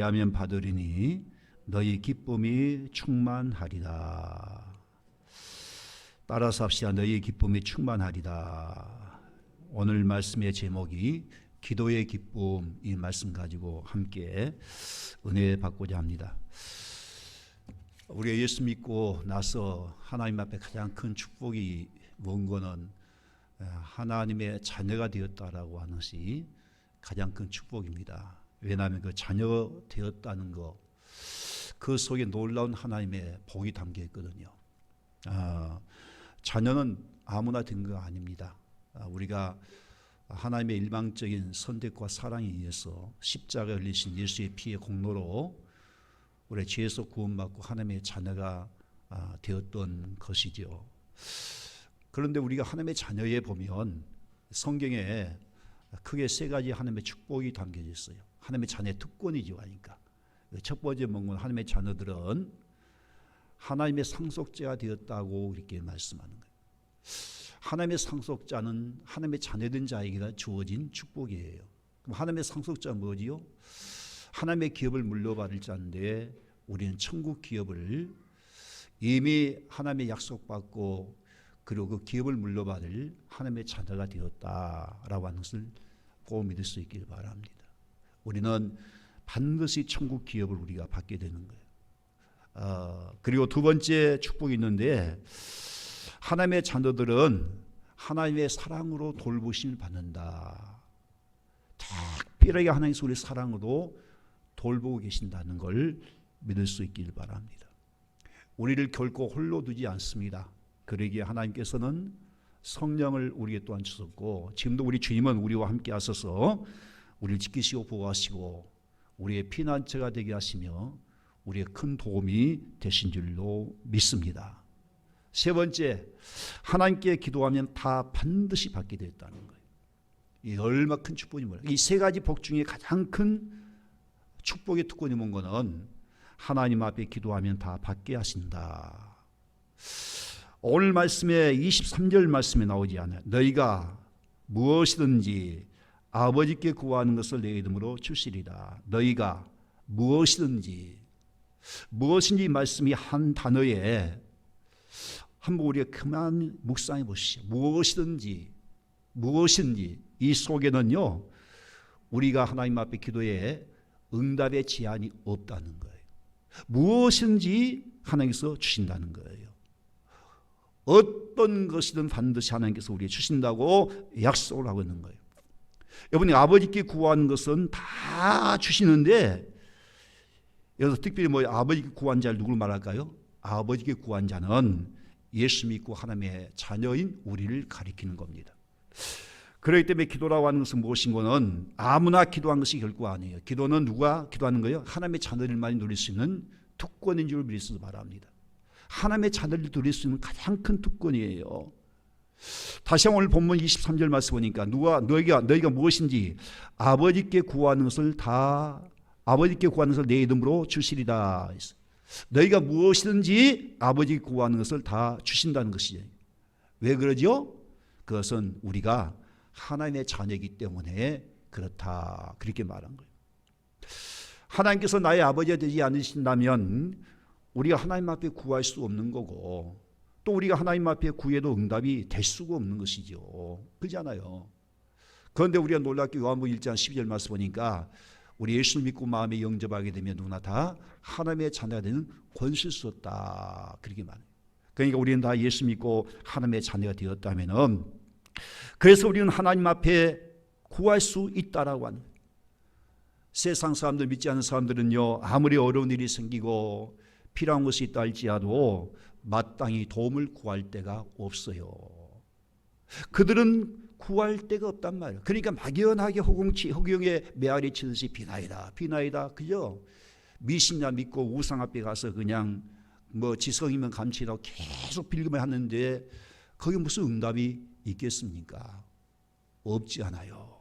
하면 받으리니 너희 기쁨이 충만하리라. 따라서 합시다. 너희 기쁨이 충만하리라. 오늘 말씀의 제목이 기도의 기쁨, 이 말씀 가지고 함께 은혜 받고자 합니다. 우리가 예수 믿고 나서 하나님 앞에 가장 큰 축복이 뭔 거는 하나님의 자녀가 되었다라고 하는 것이 가장 큰 축복입니다. 왜냐하면 그 자녀 되었다는 것, 그 속에 놀라운 하나님의 복이 담겨 있거든요. 자녀는 아무나 된 거 아닙니다. 우리가 하나님의 일방적인 선택과 사랑에 의해서 십자가에 흘리신 예수의 피의 공로로 우리 죄에서 구원받고 하나님의 자녀가 되었던 것이죠. 그런데 우리가 하나님의 자녀에 보면 성경에 크게 세 가지 하나님의 축복이 담겨져 있어요. 하나님의 자녀의 특권이죠. 하니까 첫 번째 뭔가 하나님의 자녀들은 하나님의 상속자가 되었다고 이렇게 말씀하는 거예요. 하나님의 상속자는 하나님의 자녀된 자에게 주어진 축복이에요. 그럼 하나님의 상속자는 뭐지요? 하나님의 기업을 물려받을 자인데 우리는 천국 기업을 이미 하나님의 약속받고 그리고 그 기업을 물려받을 하나님의 자녀가 되었다라고 하는 것을 꼭 믿을 수 있기를 바랍니다. 우리는 반드시 천국 기업을 우리가 받게 되는 거예요. 그리고 두 번째 축복이 있는데 하나님의 자녀들은 하나님의 사랑으로 돌보심을 받는다. 특별하게 하나님께서 우리 사랑으로 돌보고 계신다는 걸 믿을 수 있기를 바랍니다. 우리를 결코 홀로 두지 않습니다. 그러기에 하나님께서는 성령을 우리에게 또한 주셨고 지금도 우리 주님은 우리와 함께 하셔서 우리를 지키시고 보호하시고 우리의 피난처가 되게 하시며 우리의 큰 도움이 되신 줄로 믿습니다. 세 번째, 하나님께 기도하면 다 반드시 받게 되었다는 거예요. 이 얼마 큰 축복이 뭐예요? 이 세 가지 복 중에 가장 큰 축복의 특권이 뭔 거는 하나님 앞에 기도하면 다 받게 하신다. 오늘 말씀에 23절 말씀에 나오지 않아요. 너희가 무엇이든지 아버지께 구하는 것을 내 이름으로 주시리라. 너희가 무엇이든지 말씀이 한 단어에 한번 우리가 그만 묵상해 보시죠. 무엇이든지 이 속에는요 우리가 하나님 앞에 기도에 응답의 제한이 없다는 거예요. 무엇인지 하나님께서 주신다는 거예요. 어떤 것이든 반드시 하나님께서 우리에게 주신다고 약속을 하고 있는 거예요. 여러분이 아버지께 구하는 것은 다 주시는데 여기서 특별히 아버지께 구한 자를 누구를 말할까요? 아버지께 구한 자는 예수 믿고 하나님의 자녀인 우리를 가리키는 겁니다. 그렇기 때문에 기도라고 하는 것은 무엇인 거는 아무나 기도한 것이 결코 아니에요. 기도는 누가 기도하는 거예요? 하나님의 자녀들만이 누릴 수 있는 특권인 줄 믿으시기 바랍니다. 하나님의 자녀를 누릴 수 있는 가장 큰 특권이에요. 다시 오늘 본문 23절 말씀 보니까 너희가 무엇인지 아버지께 구하는 것을 내 이름으로 주시리다. 너희가 무엇이든지 아버지께 구하는 것을 다 주신다는 것이에요. 왜 그러죠? 그것은 우리가 하나님의 자녀이기 때문에 그렇다. 그렇게 말한 거예요. 하나님께서 나의 아버지가 되지 않으신다면 우리가 하나님 앞에 구할 수 없는 거고 또 우리가 하나님 앞에 구해도 응답이 될 수가 없는 것이죠. 그렇잖아요. 그런데 우리가 놀랍게 요한복음 1장 12절 말씀 보니까 우리 예수를 믿고 마음에 영접하게 되면 누구나 다 하나님의 자녀가 되는 권세를 주었다. 그렇게 말해요. 그러니까 우리는 다 예수 믿고 하나님의 자녀가 되었다면은 그래서 우리는 하나님 앞에 구할 수 있다라고 하는 거예요. 세상 사람들 믿지 않는 사람들은요 아무리 어려운 일이 생기고 필요한 것이 있다 할지라도 마땅히 도움을 구할 데가 없어요. 그들은 구할 데가 없단 말이에요. 그러니까 막연하게 허공에 메아리 치듯이 비나이다 그죠? 미신자 믿고 우상 앞에 가서 그냥 지성이면 감치라고 계속 빌기만 하는데 거기 무슨 응답이 있겠습니까? 없지 않아요.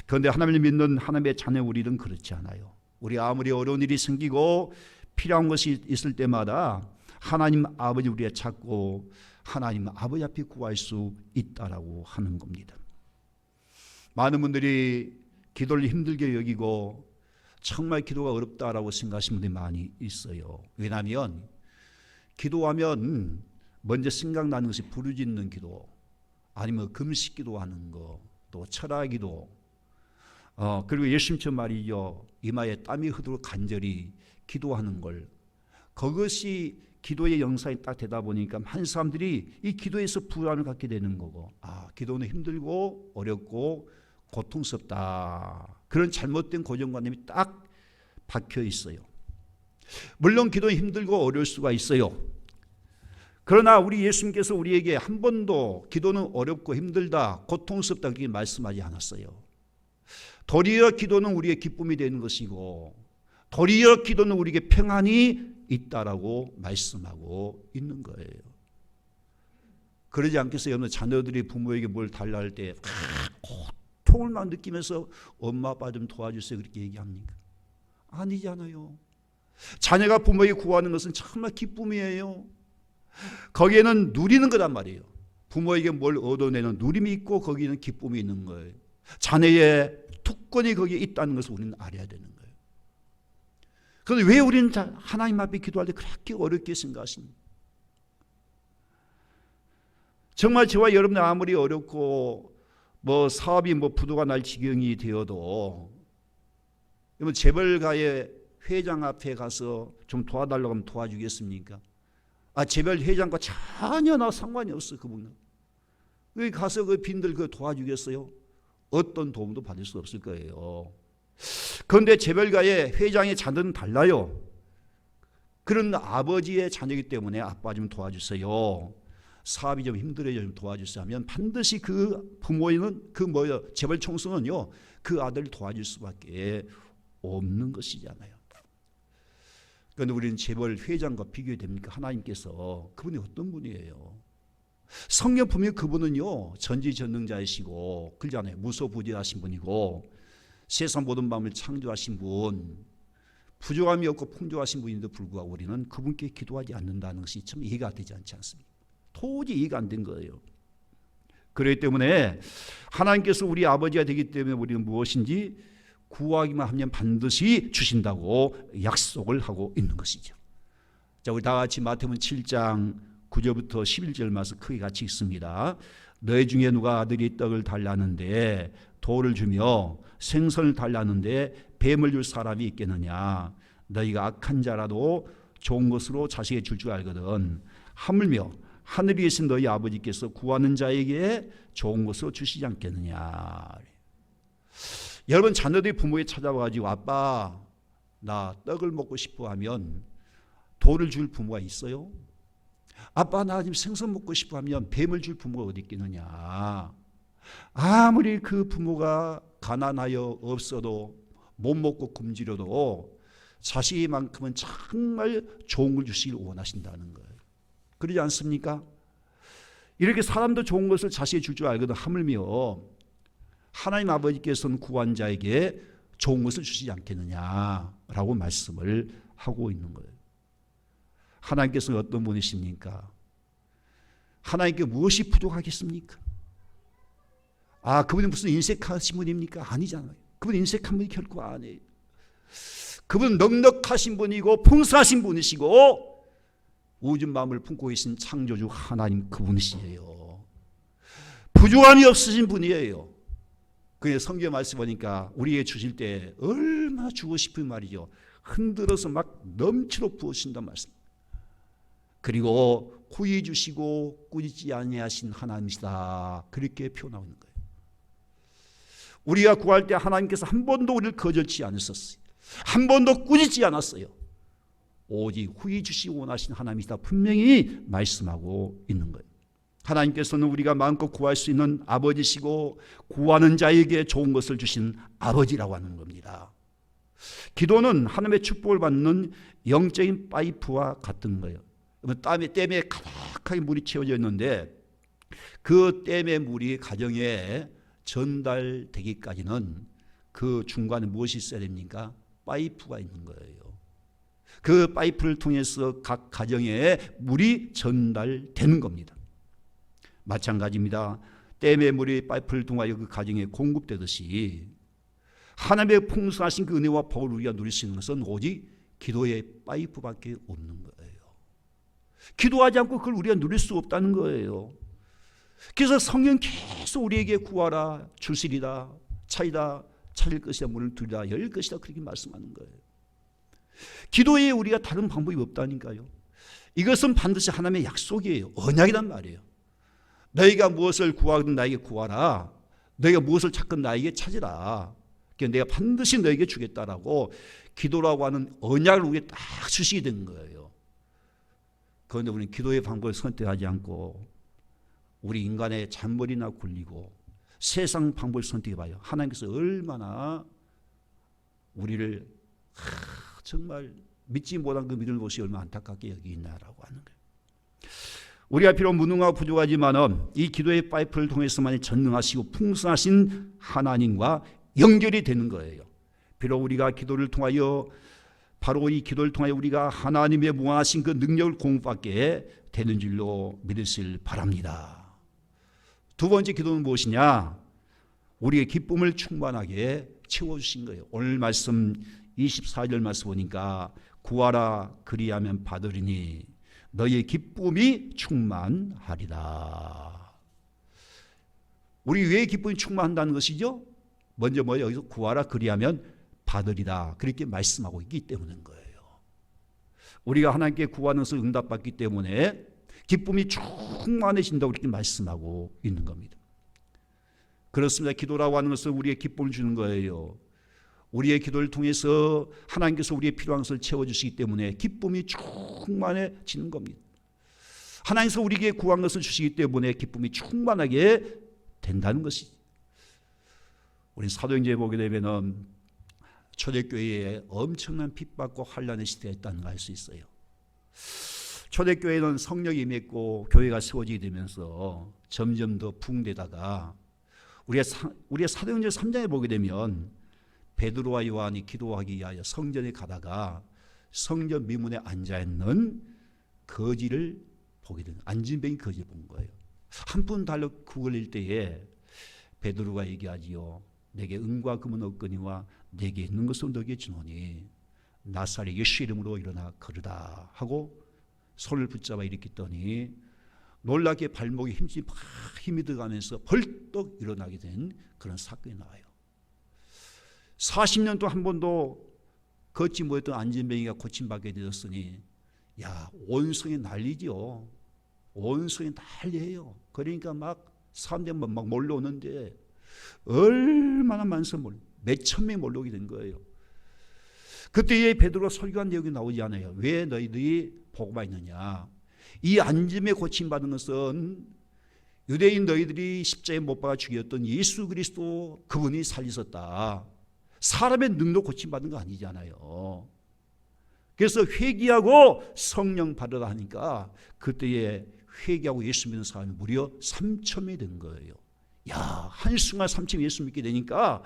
그런데 하나님을 믿는 하나님의 자녀 우리는 그렇지 않아요. 우리 아무리 어려운 일이 생기고 필요한 것이 있을 때마다 하나님 아버지 우리가 찾고 하나님 아버지 앞에 구할 수 있다라고 하는 겁니다. 많은 분들이 기도를 힘들게 여기고 정말 기도가 어렵다라고 생각하시는 분들이 많이 있어요. 왜냐하면 기도하면 먼저 생각나는 것이 부르짖는 기도, 아니면 금식 기도하는 거, 또 철학 기도, 그리고 예수님처럼 말이죠, 이마에 땀이 흐르도록 간절히 기도하는 걸, 그것이 기도의 영상이 딱 되다 보니까 많은 사람들이 이 기도에서 불안을 갖게 되는 거고, 기도는 힘들고 어렵고 고통스럽다, 그런 잘못된 고정관념이 딱 박혀 있어요. 물론 기도는 힘들고 어려울 수가 있어요. 그러나 우리 예수님께서 우리에게 한 번도 기도는 어렵고 힘들다, 고통스럽다 그렇게 말씀하지 않았어요. 도리어 기도는 우리의 기쁨이 되는 것이고, 도리어 기도는 우리에게 평안이 있다라고 말씀하고 있는 거예요. 그러지 않겠어요? 여러분, 자녀들이 부모에게 뭘 달라 할 때 고통을 막 느끼면서 엄마 아빠 좀 도와주세요 그렇게 얘기합니까? 아니잖아요. 자녀가 부모에게 구하는 것은 정말 기쁨이에요. 거기에는 누리는 거란 말이에요. 부모에게 뭘 얻어내는 누림이 있고 거기에는 기쁨이 있는 거예요. 자녀의 특권이 거기에 있다는 것을 우리는 알아야 되는 거예요. 그런데 왜 우리는 하나님 앞에 기도할 때 그렇게 어렵게 생각하십니까? 정말 저와 여러분들 아무리 어렵고 사업이 부도가 날 지경이 되어도 재벌가의 회장 앞에 가서 좀 도와달라고 하면 도와주겠습니까? 재벌 회장과 전혀 상관이 없어. 그분은 여기 가서 그 빈들 도와주겠어요? 어떤 도움도 받을 수 없을 거예요. 그런데 재벌가의 회장의 자녀는 달라요. 그런 아버지의 자녀이기 때문에 아빠 좀 도와주세요, 사업이 좀 힘들어요, 좀 도와주세요 하면 반드시 그 부모는 재벌 총수는요 그 아들을 도와줄 수밖에 없는 것이잖아요. 그런데 우리는 재벌 회장과 비교됩니까? 하나님께서 그분이 어떤 분이에요? 성경 분명히 그분은요 전지전능자이시고 그러잖아요. 무소부지하신 분이고 세상 모든 마음을 창조하신 분, 부족함이 없고 풍족하신 분인데도 불구하고 우리는 그분께 기도하지 않는다는 것이 참 이해가 되지 않지 않습니까? 도저히 이해가 안 된 거예요. 그렇기 때문에 하나님께서 우리 아버지가 되기 때문에 우리는 무엇인지 구하기만 하면 반드시 주신다고 약속을 하고 있는 것이죠. 자, 우리 다 같이 마태복음 7장 9절부터 11절 말씀 크게 같이 읽습니다. 너희 중에 누가 아들이 떡을 달라는데 돌을 주며 생선을 달라는데 뱀을 줄 사람이 있겠느냐? 너희가 악한 자라도 좋은 것으로 자식에게 줄 줄 알거든. 하물며 하늘에 계신 너희 아버지께서 구하는 자에게 좋은 것으로 주시지 않겠느냐? 여러분, 자녀들이 부모에 찾아와가지고 아빠 나 떡을 먹고 싶어 하면 돌을 줄 부모가 있어요? 아빠 나 지금 생선 먹고 싶어 하면 뱀을 줄 부모가 어디 있겠느냐? 아무리 그 부모가 가난하여 없어도 못 먹고 굶주려도 자식만큼은 정말 좋은 걸 주시길 원하신다는 거예요. 그러지 않습니까? 이렇게 사람도 좋은 것을 자식이 줄 줄 알거든. 하물며 하나님 아버지께서는 구한 자에게 좋은 것을 주시지 않겠느냐라고 말씀을 하고 있는 거예요. 하나님께서는 어떤 분이십니까? 하나님께 무엇이 부족하겠습니까? 그분이 무슨 인색하신 분입니까? 아니잖아요. 그분 인색한 분이 결코 아니에요. 그분 넉넉하신 분이고 풍성하신 분이시고 우주 마음을 품고 계신 창조주 하나님 그분이시에요. 부족함이 없으신 분이에요. 그의 성경 말씀 보니까 우리에게 주실 때 얼마나 주고 싶은 말이죠. 흔들어서 막 넘치도록 부으신단 말씀. 그리고 후히 주시고 꾸짖지 아니하신 하나님이시다, 그렇게 표현하고 있는 거예요. 우리가 구할 때 하나님께서 한 번도 우리를 거절치 않으셨어요. 한 번도 꾸짖지 않았어요. 오직 후히 주시고 원하신 하나님이시다 분명히 말씀하고 있는 거예요. 하나님께서는 우리가 마음껏 구할 수 있는 아버지시고 구하는 자에게 좋은 것을 주신 아버지라고 하는 겁니다. 기도는 하나님의 축복을 받는 영적인 파이프와 같은 거예요. 댐에 가득하게 물이 채워져 있는데 그 댐의 물이 가정에 전달되기까지는 그 중간에 무엇이 있어야 됩니까? 파이프가 있는 거예요. 그 파이프를 통해서 각 가정에 물이 전달되는 겁니다. 마찬가지입니다. 댐의 물이 파이프를 통하여 그 가정에 공급되듯이 하나님의 풍성하신 그 은혜와 복을 우리가 누릴 수 있는 것은 오직 기도의 파이프밖에 없는 거예요. 기도하지 않고 그걸 우리가 누릴 수 없다는 거예요. 그래서 성경 계속 우리에게 구하라, 주시리라, 찾으라, 찾을 것이다, 문을 두리라, 열 것이다, 그렇게 말씀하는 거예요. 기도에 우리가 다른 방법이 없다니까요. 이것은 반드시 하나님의 약속이에요. 언약이란 말이에요. 너희가 무엇을 구하든 나에게 구하라, 너희가 무엇을 찾건 나에게 찾으라, 내가 반드시 너에게 주겠다라고 기도라고 하는 언약을 우리에게 딱 주시게 된 거예요. 그런데 우리는 기도의 방법을 선택하지 않고 우리 인간의 잔머리나 굴리고 세상 방법을 선택해봐요. 하나님께서 얼마나 우리를 정말 믿지 못한 그 믿음을 보시 얼마나 안타깝게 여기있나라고 하는 거예요. 우리가 비록 무능하고 부족하지만 이 기도의 파이프를 통해서만 전능하시고 풍성하신 하나님과 연결이 되는 거예요. 비록 우리가 기도를 통하여 바로 이 기도를 통하여 우리가 하나님의 무한하신 그 능력을 공부받게 되는 줄로 믿으실 바랍니다. 두 번째 기도는 무엇이냐? 우리의 기쁨을 충만하게 채워주신 거예요. 오늘 말씀 24절 말씀 보니까 구하라 그리하면 받으리니 너희의 기쁨이 충만하리라. 우리 왜 기쁨이 충만한다는 것이죠? 먼저 여기서 구하라 그리하면 받으리라 그렇게 말씀하고 있기 때문인 거예요. 우리가 하나님께 구하는 것을 응답받기 때문에 기쁨이 충만해진다고 이렇게 말씀하고 있는 겁니다. 그렇습니다. 기도라고 하는 것은 우리의 기쁨을 주는 거예요. 우리의 기도를 통해서 하나님께서 우리의 필요한 것을 채워주시기 때문에 기쁨이 충만해지는 겁니다. 하나님께서 우리에게 구한 것을 주시기 때문에 기쁨이 충만하게 된다는 것이죠. 우리 사도행전에 보게 되면 초대교회에 엄청난 핍박과 환난의 시대가 있다는 걸 알 수 있어요. 초대교회는 성령이 임했고 교회가 세워지게 되면서 점점 더 부흥되다가 우리가 사도행전 3장에 보게 되면 베드로와 요한이 기도하기 위하여 성전에 가다가 성전 미문에 앉아있는 거지를 보게 된, 안진뱅이 거지를 본 거예요. 한 푼 달러 구걸릴 때에 베드로가 얘기하지요. 내게 은과 금은 없거니와 내게 있는 것을 너에게 주노니 나사렛 예수 이름으로 일어나 걸으라 하고 손을 붙잡아 일으켰더니 놀랍게 발목에 힘이 들어가면서 벌떡 일어나게 된 그런 사건이 나와요. 40년 동안 한 번도 걷지 못했던 안진뱅이가 고침받게 되었으니 온 성이 난리죠. 온 성이 난리예요. 그러니까 막 사람들이 막 몰려오는데 얼마나 많은 몇천 명이 몰려오게 된 거예요. 그때에 베드로가 설교한 내용이 나오지 않아요. 왜 너희들이 복음화 있느냐? 이 안짐에 고침받은 것은 유대인 너희들이 십자가에 못 박아 죽였던 예수 그리스도 그분이 살리셨다. 사람의 능력 고침받은 거 아니잖아요. 그래서 회개하고 성령 받으라 하니까 그때에 회개하고 예수 믿는 사람이 무려 3,000명이 된 거예요. 한순간 3,000명 예수 믿게 되니까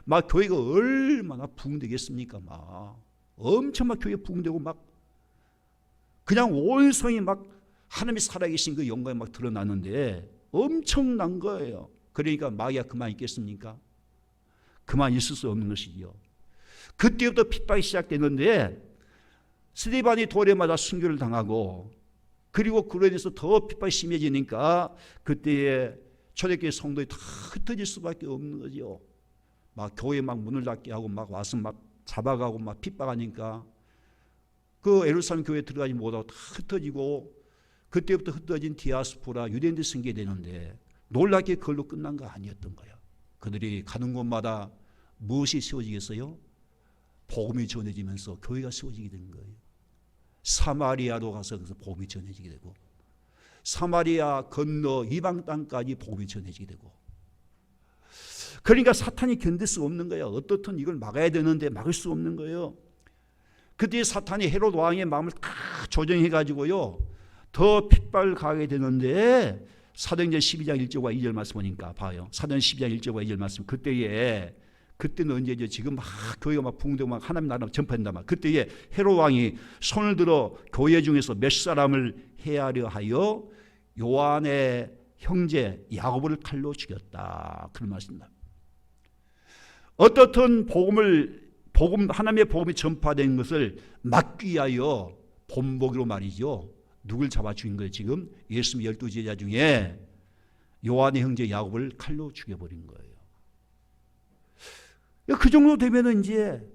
막 교회가 얼마나 부흥되겠습니까? 막 엄청 막 교회 부흥되고 막 그냥 온 성이 막 하나님이 살아계신 그 영광이 막 드러나는데 엄청난 거예요. 그러니까 마귀가 그만 있겠습니까? 그만 있을 수 없는 것이지요. 그때부터 핍박이 시작되는데 스데반이 돌에 맞아 순교를 당하고 그리고 그로 인해서 더 핍박이 심해지니까 그때에 초대교회 성도들이 다 흩어질 수밖에 없는 거죠. 막 교회 막 문을 닫게 하고 막 와서 막 잡아가고 막 핍박하니까 그 예루살렘 교회에 들어가지 못하고 다 흩어지고 그때부터 흩어진 디아스포라 유대인들이 생기게 되는데 놀랍게 그걸로 끝난 거 아니었던 거예요. 그들이 가는 곳마다 무엇이 세워지겠어요? 복음이 전해지면서 교회가 세워지게 된 거예요. 사마리아로 가서 그래서 복음이 전해지게 되고 사마리아 건너 이방 땅까지 복음이 전해지게 되고 그러니까 사탄이 견딜 수 없는 거예요. 어떻든 이걸 막아야 되는데 막을 수 없는 거예요. 그때 사탄이 헤롯 왕의 마음을 다 조정해가지고요 더 핍박을 가하게 되는데 사도행전 12장 1절과 2절 말씀 보니까 봐요. 사도행전 12장 1절과 2절 말씀 그때는 언제죠? 지금 막 교회가 막 붕대고 막 하나님 나라 전파한다 막 그때에 헤롯 왕이 손을 들어 교회 중에서 몇 사람을 해하려 하여 요한의 형제 야고보를 칼로 죽였다. 그런 말씀입니다. 어떻든 하나님의 복음이 전파된 것을 막기 위하여 본보기로 말이죠. 누굴 잡아 죽인 거예요? 지금 예수님 12제자 중에 요한의 형제 야곱을 칼로 죽여버린 거예요. 그 정도 되면은 이제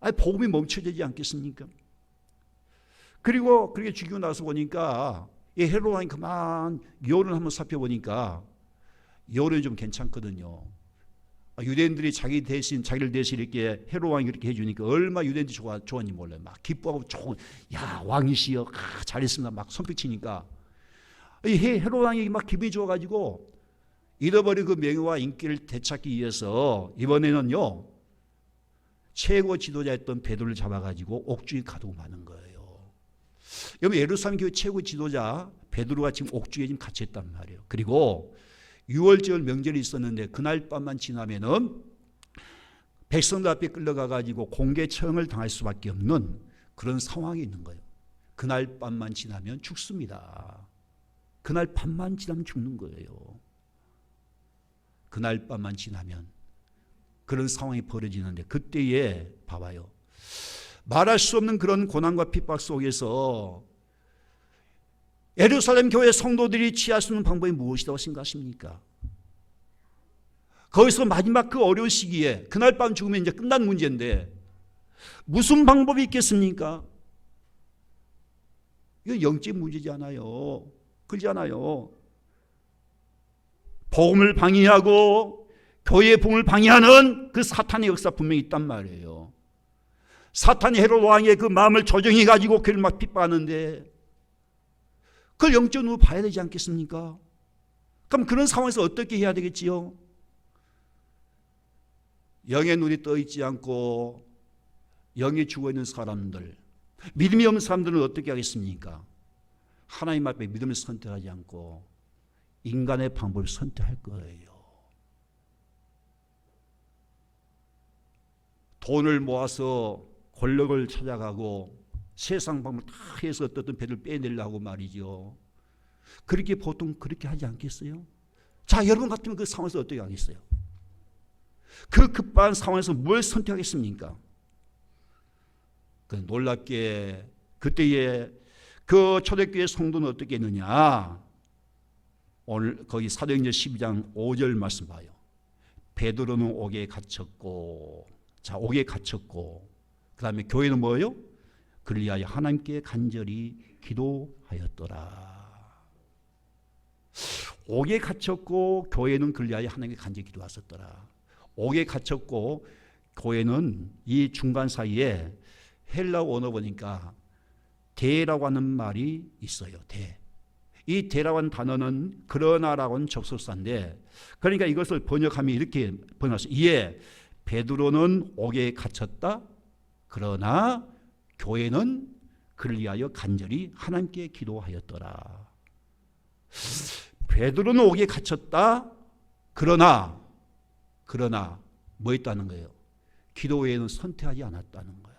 복음이 멈춰지지 않겠습니까? 그리고 그렇게 죽이고 나서 보니까 이 헤롯 왕이 그만 여론을 한번 살펴보니까 여론이 좀 괜찮거든요. 유대인들이 자기를 대신 이렇게 헤롯 왕이 그렇게 해주니까 얼마 유대인들이 좋았는지 몰라요. 막 기뻐하고 야 왕이시여 잘했습니다. 막 손뼉치니까 이 헤롯 왕이 막 기분이 좋아가지고 잃어버린 그 명예와 인기를 되찾기 위해서 이번에는요 최고 지도자였던 베드로를 잡아가지고 옥중에 가두고 마는 거예요. 여러분 예루살렘 교회 최고 지도자 베드로가 지금 옥중에 지금 갇혀있단 말이에요. 그리고 6월절 명절이 있었는데 그날 밤만 지나면은 백성들 앞에 끌려가가지고 공개처형을 당할 수밖에 없는 그런 상황이 있는 거예요. 그날 밤만 지나면 죽습니다. 그날 밤만 지나면 죽는 거예요. 그날 밤만 지나면 그런 상황이 벌어지는데 그때에 봐봐요. 말할 수 없는 그런 고난과 핍박 속에서 예루살렘 교회 성도들이 취할 수 있는 방법이 무엇이라고 생각하십니까? 거기서 마지막 그 어려운 시기에 그날 밤 죽으면 이제 끝난 문제인데 무슨 방법이 있겠습니까? 이건 영적 문제지 않아요. 그렇지 않아요. 복음을 방해하고 교회의 복음을 방해하는 그 사탄의 역사 분명히 있단 말이에요. 사탄이 헤롯 왕의 그 마음을 조정해 가지고 그를 막 핍박하는데 그걸 영적으로 봐야 되지 않겠습니까? 그럼 그런 상황에서 어떻게 해야 되겠지요? 영의 눈이 떠 있지 않고 영이 죽어 있는 사람들, 믿음이 없는 사람들은 어떻게 하겠습니까? 하나님 앞에 믿음을 선택하지 않고 인간의 방법을 선택할 거예요. 돈을 모아서 권력을 찾아가고 세상 방법을 다 해서 어떤 배를 빼내려고 말이죠. 그렇게 보통 그렇게 하지 않겠어요? 자, 여러분 같으면 그 상황에서 어떻게 하겠어요? 그 급한 상황에서 뭘 선택하겠습니까? 그 놀랍게 그때에 그 초대교회 성도는 어떻게 했느냐? 오늘 거기 사도행전 12장 5절 말씀 봐요. 베드로는 옥에 갇혔고, 자, 옥에 갇혔고, 그 다음에 교회는 뭐예요? 그를 위하여 하나님께 간절히 기도하였더라. 옥에 갇혔고 교회는 그를 위하여 하나님께 간절히 기도하였더라. 옥에 갇혔고 교회는 이 중간 사이에 헬라어 원어 보니까 대라고 하는 말이 있어요. 대. 이 대라고 하는 단어는 그러나라고 하는 접속사인데 그러니까 이것을 번역하면 이렇게 번역했어요. 이에 베드로는 옥에 갇혔다. 그러나 교회는 그를 위하여 간절히 하나님께 기도하였더라. 베드로는 옥에 갇혔다. 그러나 뭐 있다는 거예요? 기도 외에는 선택하지 않았다는 거예요.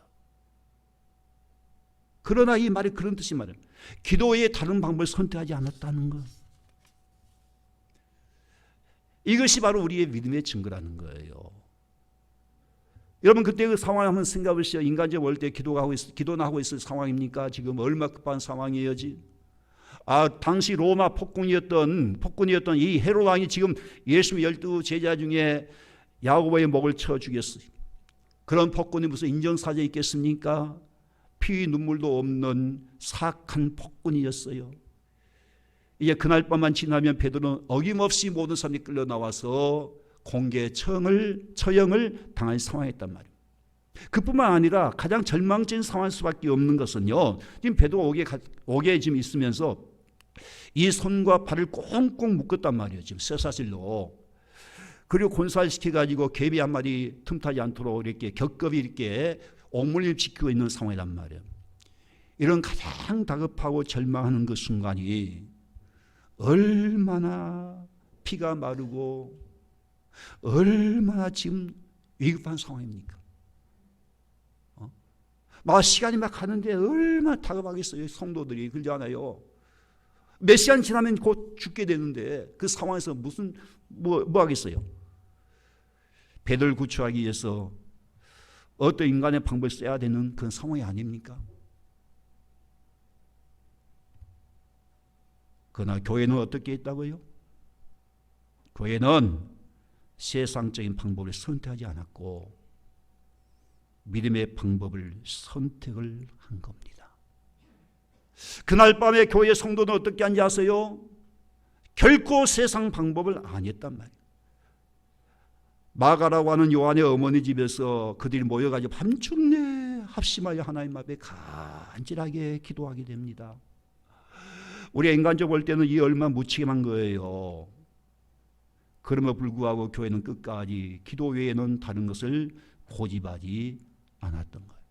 그러나 이 말이 그런 뜻이 말이에요. 기도 외에 다른 방법을 선택하지 않았다는 것. 이것이 바로 우리의 믿음의 증거라는 거예요. 여러분 그때 그 상황을 한번 생각해 보시죠. 인간적 올 때 기도나 하고 있을 상황입니까? 지금 얼마 급한 상황이에요. 당시 로마 폭군이었던 이 헤롯 왕이 지금 예수 12제자 중에 야고보의 목을 쳐 죽였어요. 그런 폭군이 무슨 인정사정이 있겠습니까? 피 눈물도 없는 사악한 폭군이었어요. 이제 그날 밤만 지나면 베드로는 어김없이 모든 사람이 끌려 나와서 공개 처형을 당할 상황이었단 말이에요. 그뿐만 아니라 가장 절망적인 상황일 수밖에 없는 것은요. 지금 베드로가 옥에 지금 있으면서 이 손과 발을 꽁꽁 묶었단 말이에요. 지금 쇠사슬로. 그리고 곤살시켜가지고 개비 한 마리 틈타지 않도록 이렇게 겹겹이 이렇게 옥물림을 지키고 있는 상황이란 말이에요. 이런 가장 다급하고 절망하는 그 순간이 얼마나 피가 마르고 얼마나 지금 위급한 상황입니까? 막 시간이 막 가는데 얼마나 다급하겠어요. 성도들이. 그러지 않아요? 몇 시간 지나면 곧 죽게 되는데 그 상황에서 무슨 뭐 하겠어요? 베드로를 구출하기 위해서 어떤 인간의 방법을 써야 되는 그런 상황이 아닙니까? 그러나 교회는 어떻게 했다고요? 교회는 세상적인 방법을 선택하지 않았고 믿음의 방법을 선택을 한 겁니다. 그날 밤에 교회 성도는 어떻게 한지 아세요? 결코 세상 방법을 안 했단 말이에요. 마가라고 하는 요한의 어머니 집에서 그들이 모여가지고 밤중내 합심하여 하나님 앞에 간절하게 기도하게 됩니다. 우리 인간적으로 볼 때는 이 얼마나 무책임한 거예요. 그럼에도 불구하고 교회는 끝까지 기도 외에는 다른 것을 고집하지 않았던 거예요.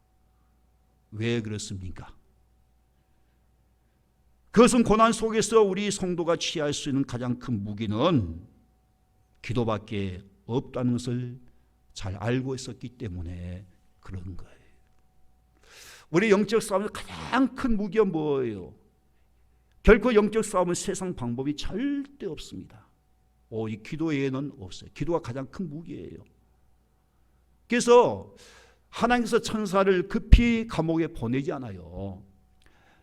왜 그렇습니까? 그것은 고난 속에서 우리 성도가 취할 수 있는 가장 큰 무기는 기도밖에 없다는 것을 잘 알고 있었기 때문에 그런 거예요. 우리 영적 싸움의 가장 큰 무기가 뭐예요? 결코 영적 싸움은 세상 방법이 절대 없습니다. 오직 기도 외에는 없어요. 기도가 가장 큰 무기예요. 그래서 하나님께서 천사를 급히 감옥에 보내지 않아요.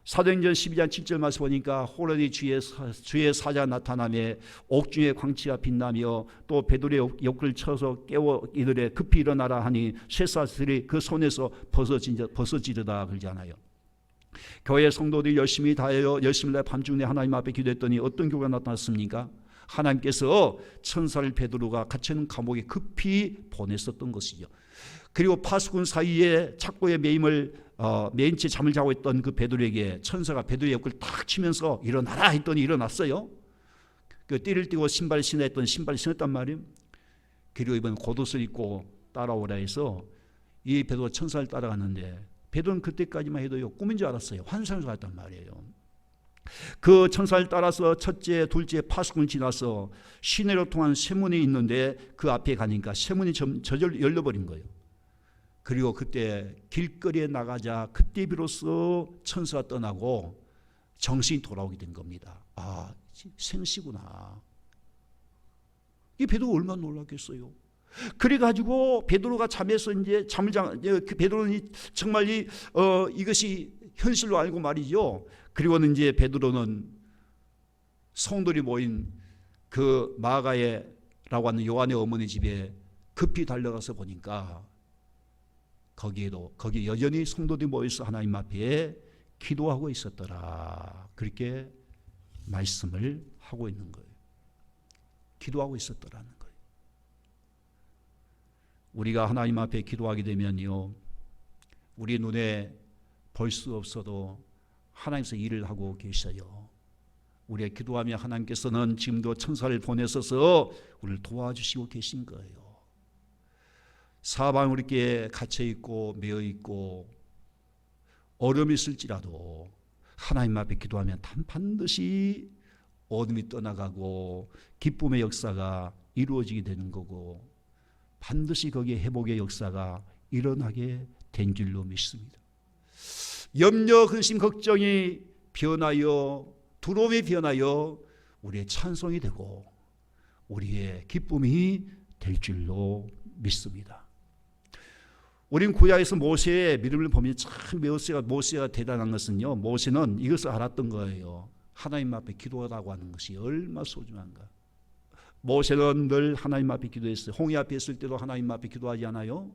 사도행전 12장 7절 말씀 보니까 호련히 주의 사자가 나타나며 옥중의 광채가 빛나며 또 베드로의 옆구리를 쳐서 깨워 이들의 급히 일어나라 하니 쇠사슬이 그 손에서 벗어지르다 그러잖아요. 교회 성도들이 열심히 다하여 열심히 다해 밤중에 하나님 앞에 기도했더니 어떤 교회가 나타났습니까? 하나님께서 천사를 베드로가 갇혀있는 감옥에 급히 보냈었던 것이죠. 그리고 파수꾼 사이에 착고에 매인 채 잠을 자고 있던 그 베드로에게 천사가 베드로의 옆구리를 탁 치면서 일어나라 했더니 일어났어요. 그 띠를 띠고 신발을 신었던 신발을 신었단 말이에요. 그리고 이번 겉옷을 입고 따라오라 해서 이 베드로가 천사를 따라갔는데 베드로는 그때까지만 해도요 꿈인 줄 알았어요. 환상을 봤단 말이에요. 그 천사를 따라서 첫째, 둘째 파수꾼을 지나서 시내로 통한 쇠문이 있는데 그 앞에 가니까 쇠문이 저절로 열려버린 거예요. 그리고 그때 길거리에 나가자 그때 비로소 천사가 떠나고 정신이 돌아오게 된 겁니다. 아, 생시구나. 이 베드로가 얼마나 놀랐겠어요. 그래가지고 베드로가 잠에서 이제 베드로는 정말 이것이 현실로 알고 말이죠. 그리고는 이제 베드로는 성도들이 모인 그 마가에라고 하는 요한의 어머니 집에 급히 달려가서 보니까 거기 여전히 성도들이 모여서 하나님 앞에 기도하고 있었더라. 그렇게 말씀을 하고 있는 거예요. 기도하고 있었더라는 거예요. 우리가 하나님 앞에 기도하게 되면요, 우리 눈에 볼 수 없어도 하나님께서 일을 하고 계셔요. 우리가 기도하며 하나님께서는 지금도 천사를 보내셔서 우리를 도와주시고 계신 거예요. 사방에 우리께 갇혀있고 매여있고 어려움이 있을지라도 하나님 앞에 기도하면 반드시 어둠이 떠나가고 기쁨의 역사가 이루어지게 되는 거고 반드시 거기에 회복의 역사가 일어나게 된 줄로 믿습니다. 염려, 근심, 걱정이 변하여 두려움이 변하여 우리의 찬송이 되고 우리의 기쁨이 될 줄로 믿습니다. 우린 구약에서 모세의 믿음을 보면 참 모세가 대단한 것은요, 모세는 이것을 알았던 거예요. 하나님 앞에 기도하라고 하는 것이 얼마나 소중한가. 모세는 늘 하나님 앞에 기도했어요. 홍해 앞에 있을 때도 하나님 앞에 기도하지 않아요?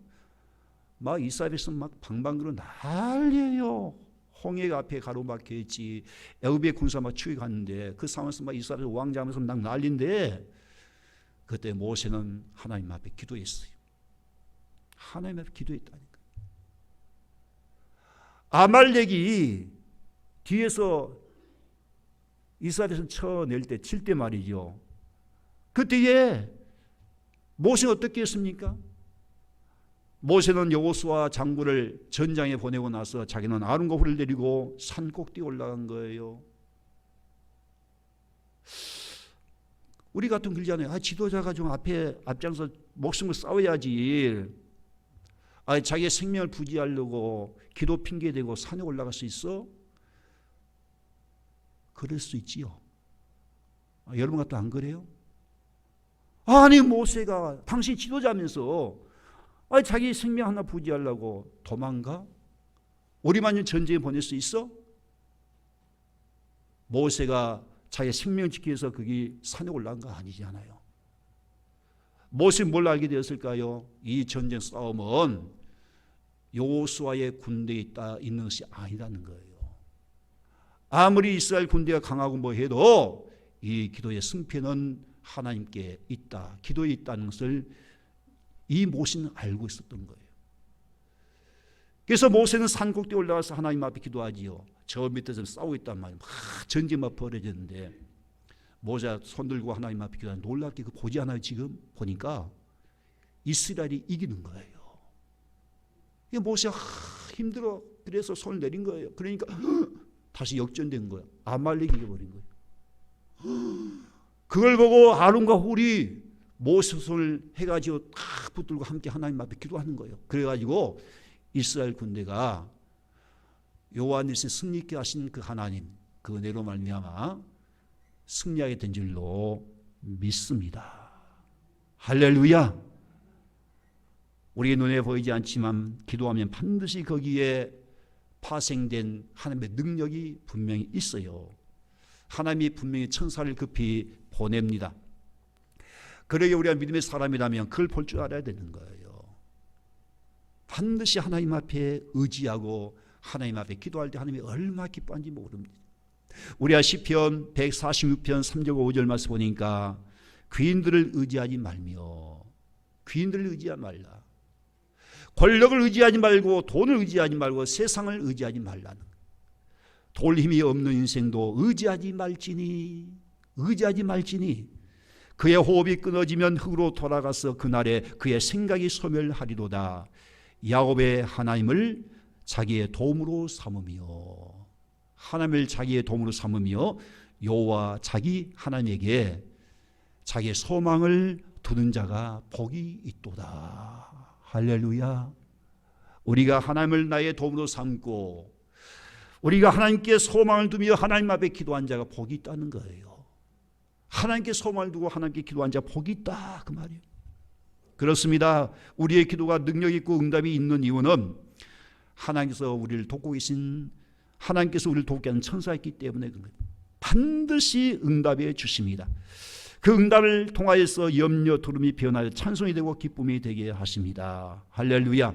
막 이스라엘에서 막 방방으로 난리예요. 홍해가 앞에 가로막혀 있지. 애굽의 군사 막 추격하는데 그 상황에서 막 이스라엘 왕자하면서 막 난리인데 그때 모세는 하나님 앞에 기도했어요. 하나님 앞에 기도했다니까. 아말렉이 뒤에서 이스라엘에서 쳐낼 때, 칠 때 말이죠. 그때에 모세는 어떻게 했습니까? 모세는 여호수아 장군을 전장에 보내고 나서 자기는 아론과 훌을 데리고 산 꼭대기에 올라간 거예요. 우리 같은 그러잖아요. 지도자가 좀 앞장서 목숨을 싸워야지. 자기의 생명을 부지하려고 기도 핑계대고 산에 올라갈 수 있어? 그럴 수 있지요. 여러분 같도 안 그래요? 아니 모세가 당신 지도자면서 자기 생명 하나 부지하려고 도망가? 우리만 전쟁에 보낼 수 있어? 모세가 자기 생명 지키기 위해서 거기 산에 올라간 거 아니잖아요. 모세는 뭘 알게 되었을까요? 이 전쟁 싸움은 여호수아의 군대에 있는 것이 아니라는 거예요. 아무리 이스라엘 군대가 강하고 뭐 해도 이 기도의 승패는 하나님께 있다, 기도에 있다는 것을 이 모세는 알고 있었던 거예요. 그래서 모세는 산꼭대에 올라가서 하나님 앞에 기도하지요. 저 밑에서 싸우고 있단 말이에요. 막 전쟁 막 벌어졌는데 모세가 손 들고 하나님 앞에 기도하는데 놀랍게 그 보지 않아요. 지금 보니까 이스라엘이 이기는 거예요. 모세가 힘들어 그래서 손을 내린 거예요. 그러니까 다시 역전된 거예요. 아말렉이 이겨버린 거예요. 그걸 보고 아론과 훌이 모세 손을 해가지고 탁 붙들고 함께 하나님 앞에 기도하는 거예요. 그래가지고 이스라엘 군대가 여호와께서 승리 있게 하신 그 하나님, 그 은혜로 말미암아 승리하게 된 줄로 믿습니다. 할렐루야. 우리의 눈에 보이지 않지만 기도하면 반드시 거기에 파생된 하나님의 능력이 분명히 있어요. 하나님이 분명히 천사를 급히 보냅니다. 그러게 우리가 믿음의 사람이라면 그걸 볼 줄 알아야 되는 거예요. 반드시 하나님 앞에 의지하고 하나님 앞에 기도할 때 하나님이 얼마나 기뻐하는지 모릅니다. 우리가 시편 146편 3절 5절 말씀 보니까 귀인들을 의지하지 말며, 귀인들을 의지하지 말라. 권력을 의지하지 말고 돈을 의지하지 말고 세상을 의지하지 말라는 거예요. 돌 힘이 없는 인생도 의지하지 말지니 그의 호흡이 끊어지면 흙으로 돌아가서 그날에 그의 생각이 소멸하리로다. 야곱의 하나님을 자기의 도움으로 삼으며, 하나님을 자기의 도움으로 삼으며 여호와 자기 하나님에게 자기의 소망을 두는 자가 복이 있도다. 할렐루야. 우리가 하나님을 나의 도움으로 삼고 우리가 하나님께 소망을 두며 하나님 앞에 기도한 자가 복이 있다는 거예요. 하나님께 소망을 두고 하나님께 기도한 자가 복이 있다, 그 말이에요. 그렇습니다. 우리의 기도가 능력 있고 응답이 있는 이유는 하나님께서 우리를 돕고 계신, 하나님께서 우리를 돕게 하는 천사가 있기 때문에 그런 거예요. 반드시 응답해 주십니다. 그 응답을 통하여서 염려 두름이 변하여 찬송이 되고 기쁨이 되게 하십니다. 할렐루야.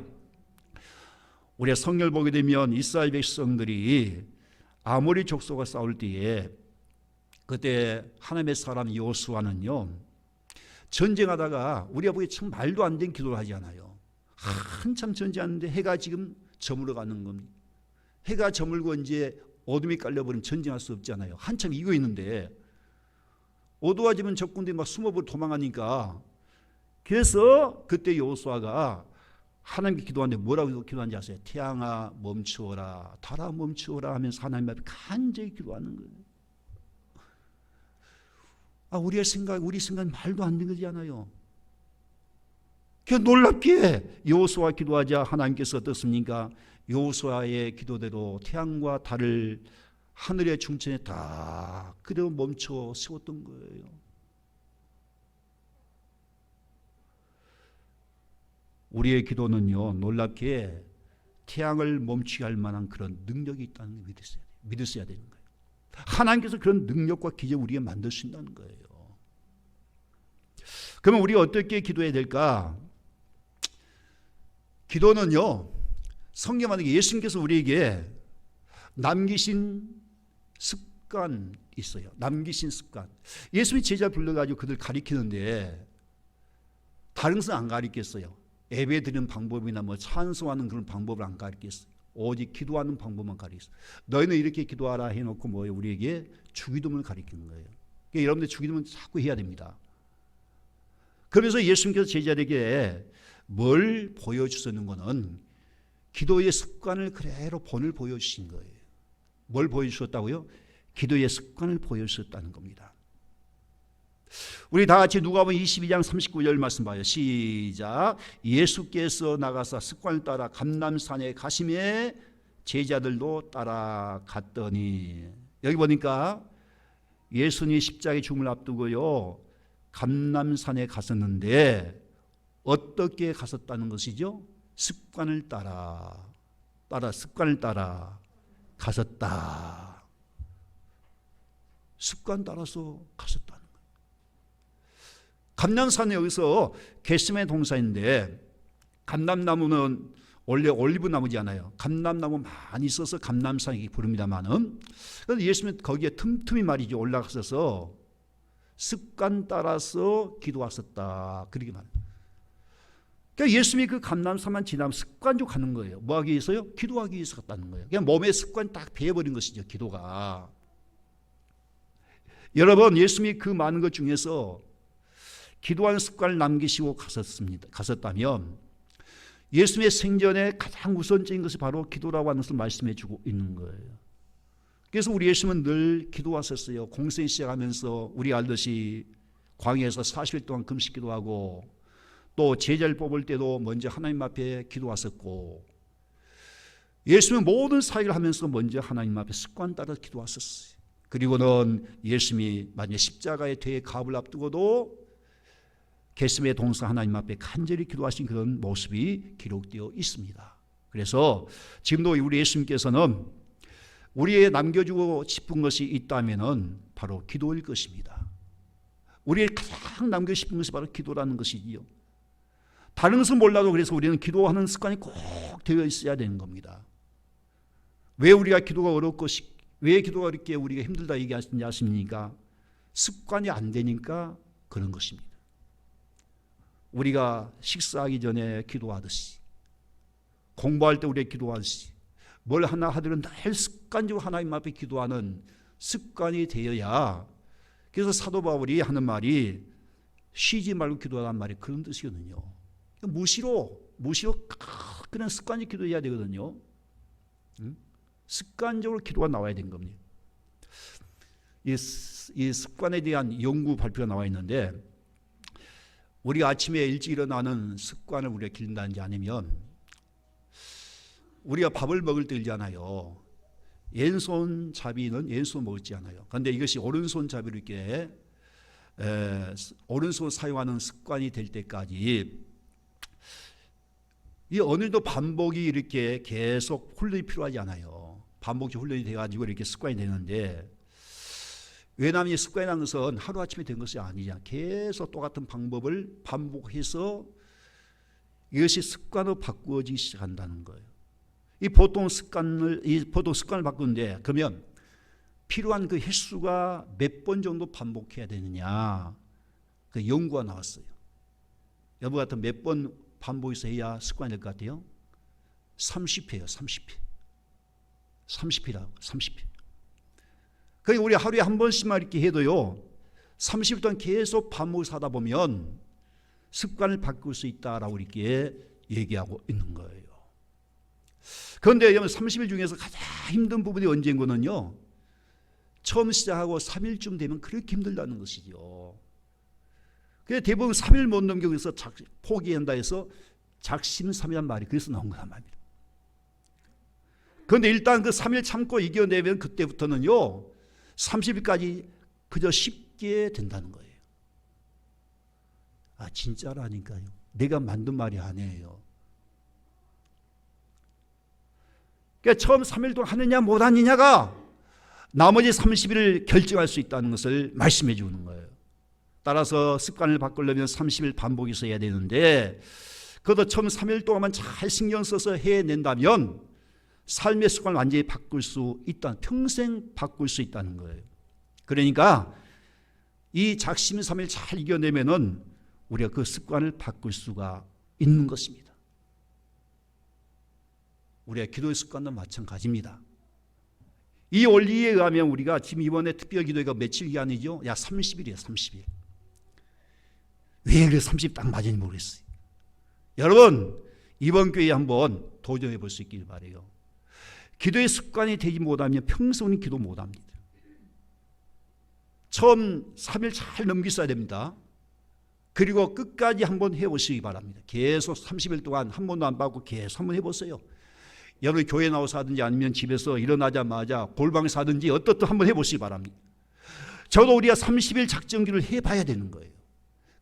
우리가 성경을 보게 되면 이스라엘 백성들이 아모리 족속과 싸울 때에 그때 하나님의 사람 여호수아는요, 전쟁하다가 우리가 보기에 참 말도 안 되는 기도를 하지 않아요. 한참 전쟁하는데 해가 지금 저물어 가는 겁니다. 해가 저물고 이제 어둠이 깔려버리면 전쟁할 수 없잖아요. 한참 이고 있는데 어두워지면 적군들이 막 숨어버리고 도망가니까, 그래서 그때 여호수아가 하나님께 기도하는데 뭐라고 기도하는지 아세요? 태양아 멈추어라, 달아 멈추어라 하면서 하나님 앞에 간절히 기도하는 거예요. 우리 생각은 말도 안 되는 거잖아요. 그 놀랍게 여호수아 기도하자 하나님께서 어떻습니까? 여호수아의 기도대로 태양과 달을 하늘의 중천에 다 그대로 멈춰 세웠던 거예요. 우리의 기도는요, 놀랍게 태양을 멈추게 할 만한 그런 능력이 있다는 걸 믿으셔야 되는 거예요. 하나님께서 그런 능력과 기적을 우리에게 만드신다는 거예요. 그러면 우리가 어떻게 기도해야 될까? 기도는요, 성경 안에 예수님께서 우리에게 남기신 습관 있어요. 남기신 습관. 예수님이 제자 불러가지고 그들 가리키는데 다른 것은 안 가리켰어요. 예배 드리는 방법이나 뭐 찬송하는 그런 방법을 안 가리켰어요. 오직 기도하는 방법만 가리켰어요. 너희는 이렇게 기도하라 해놓고 뭐예요? 우리에게 주기도문을 가리키는 거예요. 그러니까 여러분들 주기도문 자꾸 해야 됩니다. 그래서 예수님께서 제자들에게 뭘 보여주시는 거는 기도의 습관을 그대로 본을 보여주신 거예요. 뭘 보여주셨다고요? 기도의 습관을 보여주셨다는 겁니다. 우리 다 같이 누가복음 22장 39절 말씀 봐요. 시작. 예수께서 나가사 습관을 따라 감람산에 가심에 제자들도 따라갔더니, 여기 보니까 예수님이 십자가의 죽음을 앞두고요, 감람산에 갔었는데 어떻게 갔었다는 것이죠? 습관을 따라 갔었다. 습관 따라서 갔었다는 거예요. 감람산에 여기서 겟세마네 동산인데, 감람나무는 원래 올리브 나무잖아요. 감람나무 많이 있어서 감람산이 부릅니다만은, 그래서 예수님은 거기에 틈틈이 말이죠, 올라가서 습관 따라서 기도하셨다, 그렇게 말합니다. 그러니까 예수님이 그 감람산만 지나면 습관적으로 가는 거예요. 뭐 하기 위해서요? 기도하기 위해서 갔다는 거예요. 그냥 몸의 습관이 딱 배어버린 것이죠, 기도가. 여러분, 예수님이 그 많은 것 중에서 기도하는 습관을 남기시고 갔었다면 예수님의 생전에 가장 우선적인 것이 바로 기도라고 하는 것을 말씀해 주고 있는 거예요. 그래서 우리 예수님은 늘 기도하셨어요. 공생 시작하면서 우리 알듯이 광야에서 40일 동안 금식 기도하고, 또 제자를 뽑을 때도 먼저 하나님 앞에 기도하셨고, 예수님은 모든 사역을 하면서 먼저 하나님 앞에 습관 따라 기도하셨어요. 그리고는 예수님이 만약 십자가의 퇴의 가업을 앞두고도 겟세마네 동산 하나님 앞에 간절히 기도하신 그런 모습이 기록되어 있습니다. 그래서 지금도 우리 예수님께서는 우리에게 남겨주고 싶은 것이 있다면 바로 기도일 것입니다. 우리에게 가장 남기고 싶은 것이 바로 기도라는 것이지요. 다른 것은 몰라도 그래서 우리는 기도하는 습관이 꼭 되어 있어야 되는 겁니다. 왜 우리가 기도가 어렵고 왜 기도가 어렵게 우리가 힘들다 얘기하시는지 아십니까? 습관이 안 되니까 그런 것입니다. 우리가 식사하기 전에 기도하듯이, 공부할 때 우리가 기도하듯이, 뭘 하나 하더라도 늘 습관적으로 하나님 앞에 기도하는 습관이 되어야, 그래서 사도 바울이 하는 말이 쉬지 말고 기도하라는 말이 그런 뜻이거든요. 무시로 그런 습관이 기도해야 되거든요. 습관적으로 기도가 나와야 되는 겁니다. 이 습관에 대한 연구 발표가 나와 있는데, 우리가 아침에 일찍 일어나는 습관을 우리가 기른다는지 아니면, 우리가 밥을 먹을 때 있잖아요. 왼손잡이는 왼손 먹지 않아요. 그런데 이것이 오른손잡이로 이렇게 오른손 사용하는 습관이 될 때까지 이 어느 정도 반복이 이렇게 계속 훈련이 필요하지 않아요. 반복이 훈련이 돼가지고 이렇게 습관이 되는데, 왜냐하면 이 습관이라는 것은 하루아침에 된 것이 아니잖아요. 계속 똑같은 방법을 반복해서 이것이 습관으로 바꾸어지기 시작한다는 거예요. 이 보통 습관을 바꾸는데, 그러면 필요한 그 횟수가 몇 번 정도 반복해야 되느냐, 그 연구가 나왔어요. 여보 같은 몇 번 반복해서 해야 습관이 될 것 같아요? 30회요. 30회라고. 30회. 그러니까 우리 하루에 한 번씩만 이렇게 해도요, 30일 동안 계속 반복해서 하다 보면 습관을 바꿀 수 있다라고 이렇게 얘기하고 있는 거예요. 그런데 30일 중에서 가장 힘든 부분이 언제인 거는요, 처음 시작하고 3일쯤 되면 그렇게 힘들다는 것이죠. 그래서 대부분 3일 못 넘기고 그래서 포기한다 해서 작심삼일한 말이 그래서 나온 거란 말입니다. 그런데 일단 그 3일 참고 이겨내면 그때부터는요, 30일까지 그저 쉽게 된다는 거예요. 아, 진짜라니까요. 내가 만든 말이 아니에요. 그러니까 처음 3일 동안 하느냐 못하느냐가 나머지 30일을 결정할 수 있다는 것을 말씀해 주는 거예요. 따라서 습관을 바꾸려면 30일 반복해서 해야 되는데, 그것도 처음 3일 동안만 잘 신경 써서 해낸다면 삶의 습관을 완전히 바꿀 수 있다, 평생 바꿀 수 있다는 거예요. 그러니까 이 작심삼일 잘 이겨내면은 우리가 그 습관을 바꿀 수가 있는 것입니다. 우리가 기도의 습관도 마찬가지입니다. 이 원리에 의하면 우리가 지금 이번에 특별 기도회가 며칠 기간이죠? 30일이에요. 30일. 왜 그 30일 딱 맞은지 모르겠어요. 여러분, 이번 교회에 한번 도전해 볼 수 있길 바라요. 기도의 습관이 되지 못하면 평소는 기도 못합니다. 처음 3일 잘 넘기셔야 됩니다. 그리고 끝까지 한번 해보시기 바랍니다. 계속 30일 동안 한 번도 안 받고 계속 한번 해보세요. 여러분 교회 나와서 하든지 아니면 집에서 일어나자마자 골방에서 하든지 어떻든 한번 해보시기 바랍니다. 저도 우리가 30일 작정기를 해봐야 되는 거예요.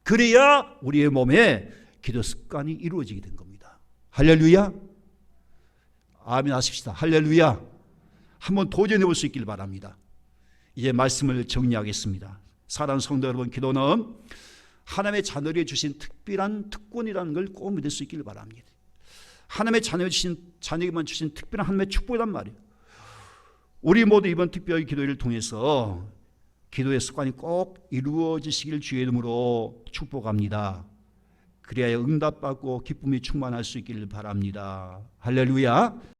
그래야 우리의 몸에 기도 습관이 이루어지게 된 겁니다. 할렐루야. 아멘 하십시다. 할렐루야. 한번 도전해 볼 수 있길 바랍니다. 이제 말씀을 정리하겠습니다. 사랑하는 성도 여러분, 기도는 하나님의 자녀에게 주신 특별한 특권이라는 걸 꼭 믿을 수 있길 바랍니다. 하나님의 자녀에게만 주신 특별한 하나님의 축복이란 말이에요. 우리 모두 이번 특별 기도회를 통해서 기도의 습관이 꼭 이루어지시길 주의 이름으로 축복합니다. 그래야 응답받고 기쁨이 충만할 수 있기를 바랍니다. 할렐루야.